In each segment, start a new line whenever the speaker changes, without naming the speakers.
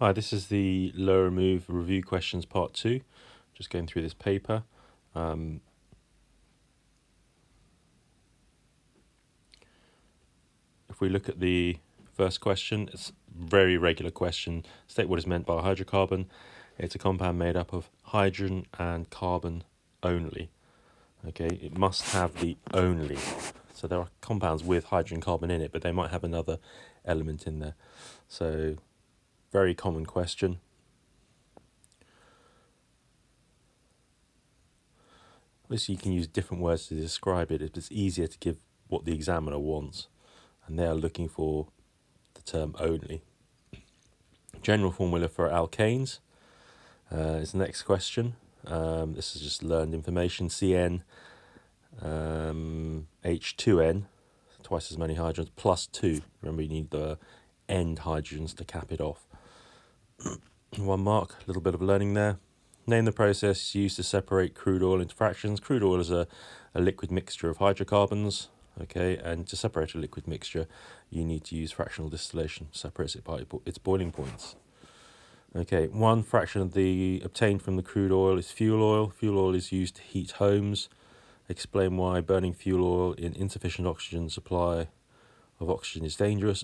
Hi, this is the low remove review questions part 2. Just going through this paper. If we look at the first question, it's a very regular question. State what is meant by a hydrocarbon. It's a compound made up of hydrogen and carbon only. Okay, it must have the only. So there are compounds with hydrogen and carbon in it, but they might have another element in there. So very common question. Obviously, you can use different words to describe it if it's easier to give what the examiner wants, and they are looking for the term only. General formula for alkanes is the next question. This is just learned information. CN H2N, twice as many hydrogens, plus 2. Remember, you need the end hydrogens to cap it off. 1 mark, a little bit of learning there. Name the process used to separate crude oil into fractions. Crude oil is a liquid mixture of hydrocarbons, okay, and to separate a liquid mixture, you need to use fractional distillation, separates it by its boiling points. Okay, 1 fraction of the obtained from the crude oil is fuel oil. Fuel oil is used to heat homes. Explain why burning fuel oil in insufficient oxygen supply of oxygen is dangerous.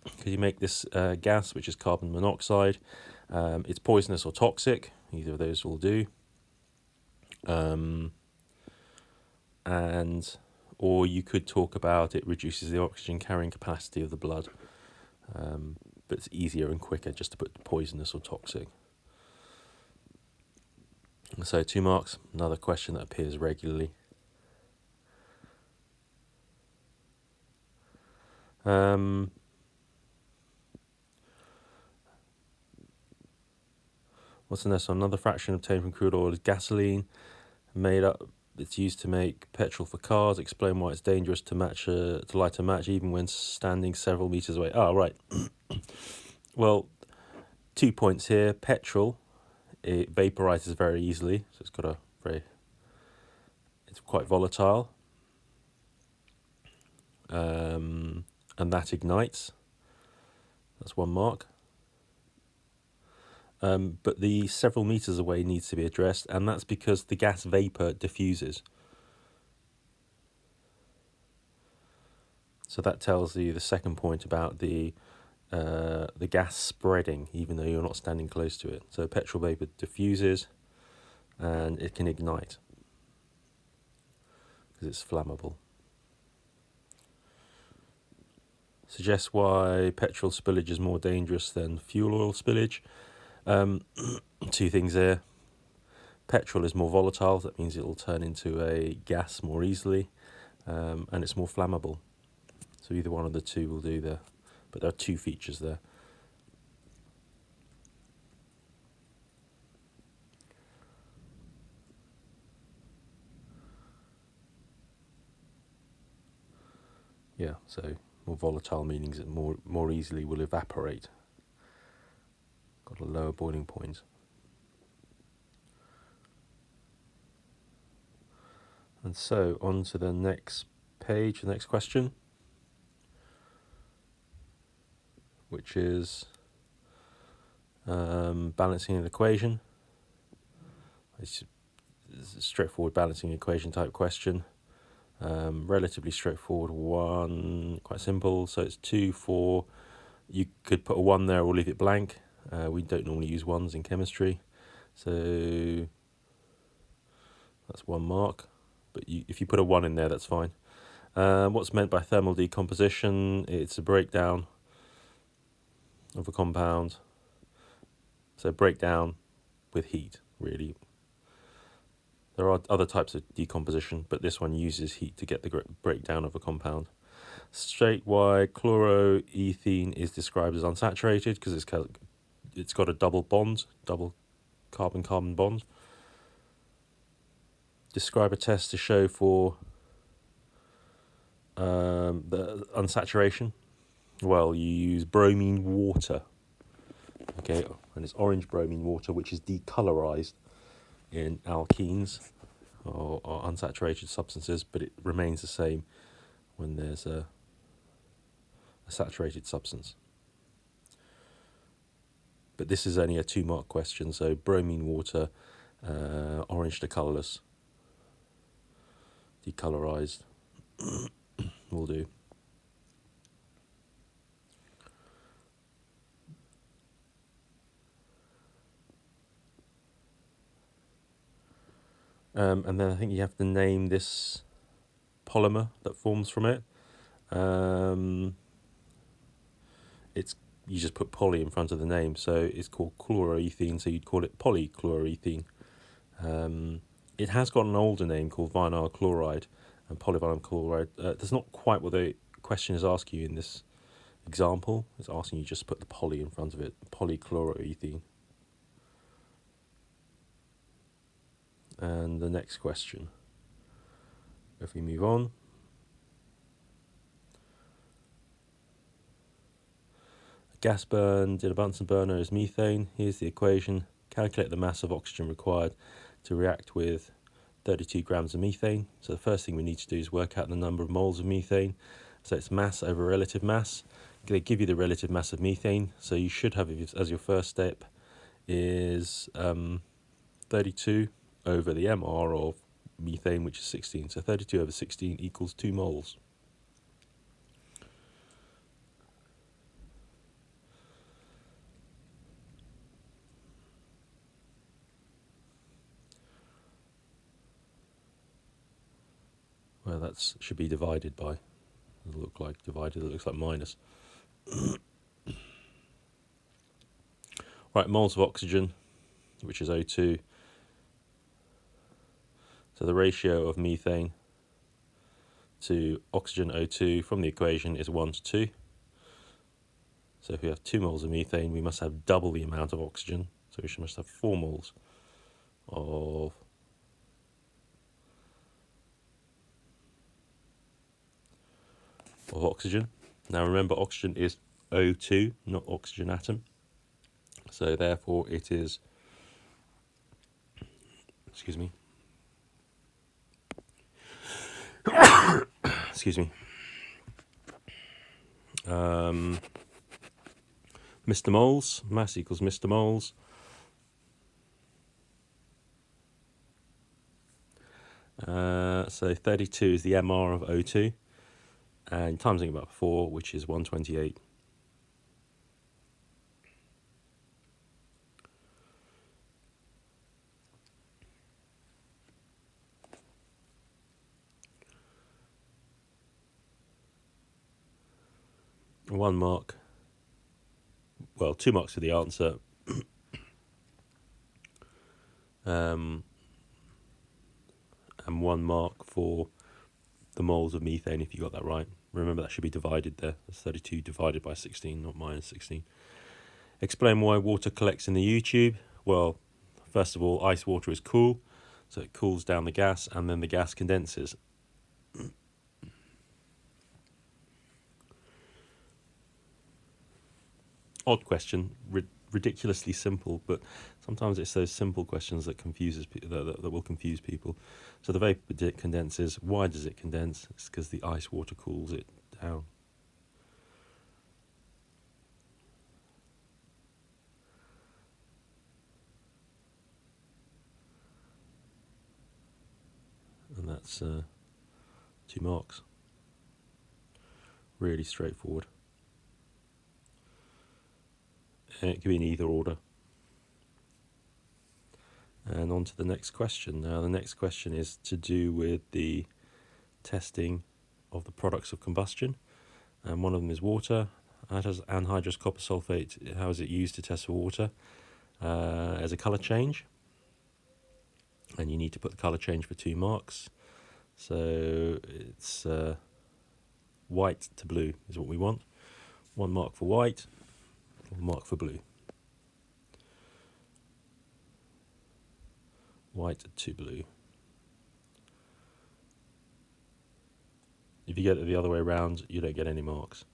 Because you make this gas, which is carbon monoxide. It's poisonous or toxic. Either of those will do. Or you could talk about it reduces the oxygen carrying capacity of the blood. But it's easier and quicker just to put poisonous or toxic. So 2 marks, another question that appears regularly. What's the next one? Another fraction obtained from crude oil is gasoline, made up. It's used to make petrol for cars. Explain why it's dangerous to light a match even when standing several meters away. Oh, right. Well, 2 points here. Petrol, it vaporizes very easily, so it's quite volatile, and that ignites. That's 1 mark. But the several meters away needs to be addressed, and that's because the gas vapor diffuses. So that tells you the second point about the gas spreading, even though you're not standing close to it. So petrol vapor diffuses, and it can ignite because it's flammable. Suggests why petrol spillage is more dangerous than fuel oil spillage. 2 things there. Petrol is more volatile, that means it will turn into a gas more easily, and it's more flammable. So either one of the 2 will do there, but there are 2 features there. Yeah, so more volatile meaning it more easily will evaporate. Got a lower boiling point. And so on to the next page, the next question, which is balancing an equation. It's a straightforward balancing equation type question. Relatively straightforward one, quite simple. So it's 2, 4. You could put a 1 there or leave it blank. We don't normally use 1s in chemistry. So that's 1 mark. But if you put a 1 in there, that's fine. What's meant by thermal decomposition? It's a breakdown of a compound. So breakdown with heat, really. There are other types of decomposition, but this one uses heat to get the breakdown of a compound. Straight why chloroethene is described as unsaturated, because it's got a double carbon-carbon bond. Describe a test to show for the unsaturation. Well, you use bromine water, okay, and it's orange bromine water, which is decolorized in alkenes or unsaturated substances, but it remains the same when there's a saturated substance. But this is only a 2-mark question, so bromine water, orange to colourless, decolorized, will do. And then I think you have to name this polymer that forms from it. It's you just put poly in front of the name, so it's called chloroethene, so you'd call it polychloroethene. It has got an older name called vinyl chloride and polyvinyl chloride. That's not quite what the question is asking you in this example. It's asking you just to put the poly in front of it, polychloroethene. And the next question, if we move on. Gas burned in a Bunsen burner is methane. Here's the equation. Calculate the mass of oxygen required to react with 32 grams of methane. So the first thing we need to do is work out the number of moles of methane. So it's mass over relative mass. They give you the relative mass of methane. So you should have, as your first step, is 32 over the MR of methane, which is 16. So 32 over 16 equals 2 moles. Well, that should be divided by. It'll look like divided, it looks like minus. Right, moles of oxygen, which is O2. So the ratio of methane to oxygen O2 from the equation is 1 to 2. So if we have 2 moles of methane, we must have double the amount of oxygen. So we must have 4 moles of oxygen. Now remember, oxygen is O2, not oxygen atom. So therefore it is, excuse me, Mr. Moles, mass equals Mr. Moles. So 32 is the MR of O2, and times it by 4, which is 128. One mark, well, 2 marks for the answer. And 1 mark for the moles of methane if you got that right. Remember, that should be divided there. That's 32 divided by 16, not minus 16. Explain why water collects in the U-tube. Well, first of all, ice water is cool, so it cools down the gas, and then the gas condenses. Odd question, ridiculously simple, but sometimes it's those simple questions that that will confuse people. So the vapor condenses. Why does it condense? It's because the ice water cools it down. And that's 2 marks. Really straightforward. And it can be in either order. And on to the next question. Now, the next question is to do with the testing of the products of combustion. And one of them is water. Anhydrous copper sulfate, how is it used to test for water? As a colour change. And you need to put the colour change for 2 marks. So it's white to blue is what we want. 1 mark for white, 1 mark for blue. White to blue. If you get it the other way around, you don't get any marks.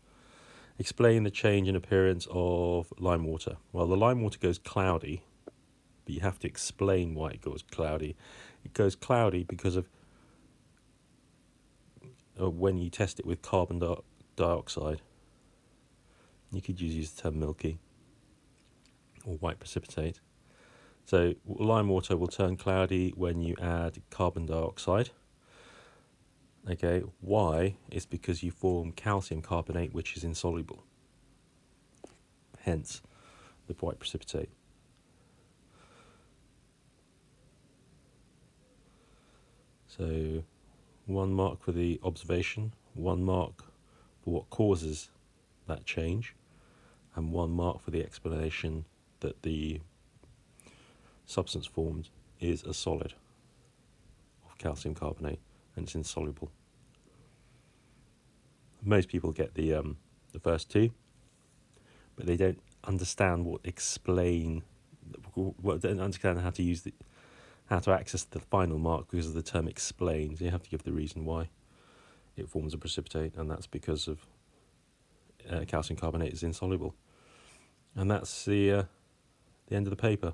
Explain the change in appearance of lime water. Well, the lime water goes cloudy, but you have to explain why it goes cloudy. It goes cloudy because of when you test it with carbon dioxide. You could use the term milky. or white precipitate. So lime water will turn cloudy when you add carbon dioxide. Okay, why? Is because you form calcium carbonate, which is insoluble. Hence, the white precipitate. So, 1 mark for the observation, 1 mark for what causes that change, and 1 mark for the explanation that the substance formed is a solid of calcium carbonate and it's insoluble. Most people get the first two, but they don't understand don't understand how to use how to access the final mark because of the term explains. You have to give the reason why it forms a precipitate, and that's because of calcium carbonate is insoluble. And that's the end of the paper.